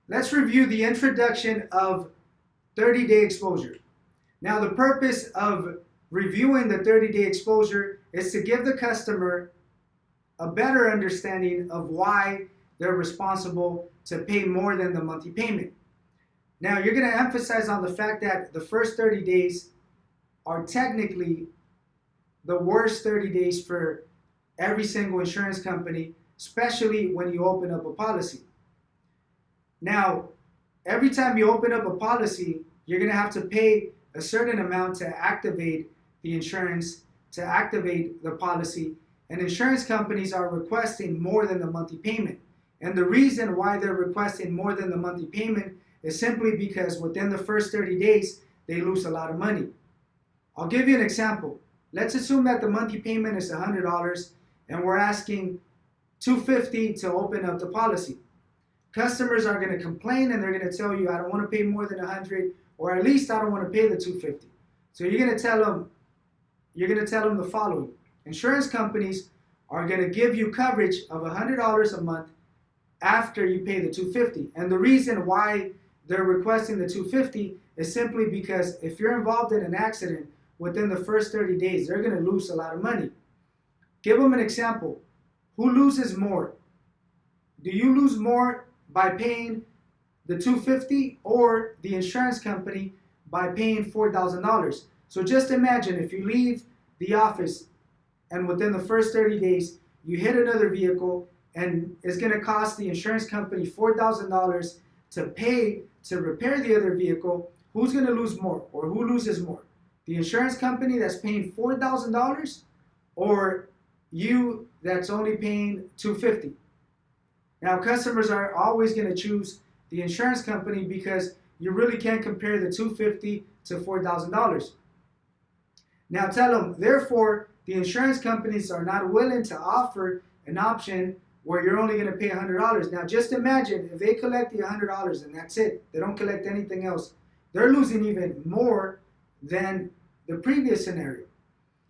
Let's review the introduction of 30-day exposure. Now, the purpose of reviewing the 30-day exposure is to give the customer a better understanding of why they're responsible to pay more than the monthly payment. Now, you're going to emphasize on the fact that the first 30 days are technically the worst 30 days for every single insurance company, especially when you open up a policy. Now, every time you open up a policy, you're going to have to pay a certain amount to activate the insurance, to activate the policy, and insurance companies are requesting more than the monthly payment. And the reason why they're requesting more than the monthly payment is simply because within the first 30 days, they lose a lot of money. I'll give you an example. Let's assume that the monthly payment is $100 and we're asking $250 to open up the policy. Customers are going to complain and they're going to tell you, I don't want to pay more than $100, or at least I don't want to pay the $250. So you're going to tell them the following. Insurance companies are going to give you coverage of $100 a month after you pay the $250. And the reason why they're requesting the $250 is simply because if you're involved in an accident within the first 30 days, they're going to lose a lot of money. Give them an example. Who loses more? Do you lose more by paying the $250 or the insurance company by paying $4,000? So just imagine if you leave the office and within the first 30 days you hit another vehicle and it's going to cost the insurance company $4,000 to pay to repair the other vehicle. Who's going to lose more, or who loses more? The insurance company that's paying $4,000 or you that's only paying $250? Now, customers are always going to choose the insurance company because you really can't compare the $250 to $4,000. Now tell them, therefore, the insurance companies are not willing to offer an option where you're only going to pay $100. Now just imagine if they collect the $100 and that's it. They don't collect anything else. They're losing even more than the previous scenario.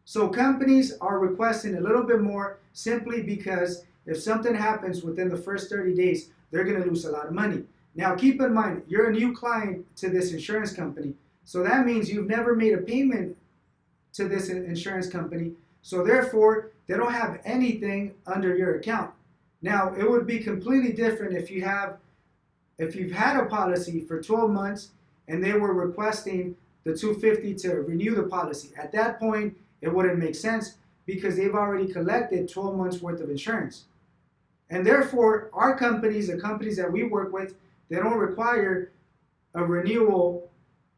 So companies are requesting a little bit more simply because if something happens within the first 30 days, they're going to lose a lot of money. Now keep in mind, you're a new client to this insurance company. So that means you've never made a payment to this insurance company. So therefore, they don't have anything under your account. Now, it would be completely different if you've had a policy for 12 months and they were requesting the $250 to renew the policy. At that point, it wouldn't make sense because they've already collected 12 months worth of insurance. And therefore, our companies, the companies that we work with, they don't require a renewal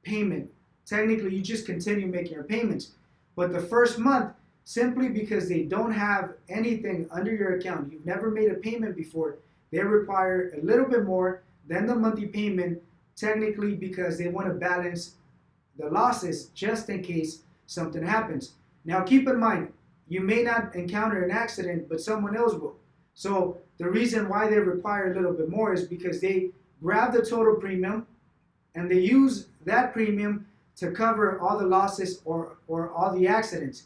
payment. Technically, you just continue making your payments. But the first month, simply because they don't have anything under your account, you've never made a payment before, they require a little bit more than the monthly payment, technically because they want to balance the losses just in case something happens. Now keep in mind, you may not encounter an accident, but someone else will. So the reason why they require a little bit more is because they grab the total premium and they use that premium to cover all the losses or all the accidents.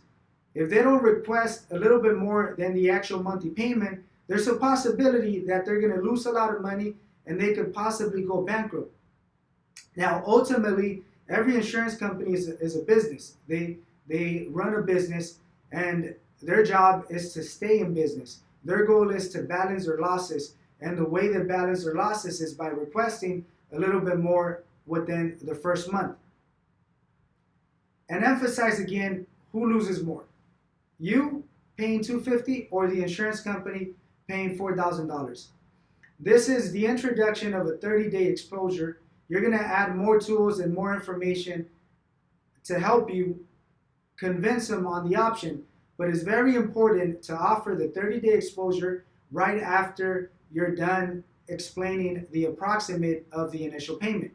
If they don't request a little bit more than the actual monthly payment, there's a possibility that they're going to lose a lot of money and they could possibly go bankrupt. Now, ultimately, every insurance company is a business. They run a business and their job is to stay in business. Their goal is to balance their losses. And the way they balance their losses is by requesting a little bit more within the first month. And emphasize again, who loses more? You paying $250 or the insurance company paying $4,000? This is the introduction of a 30-day exposure. You're going to add more tools and more information to help you convince them on the option. But it's very important to offer the 30-day exposure right after you're done explaining the approximate of the initial payment.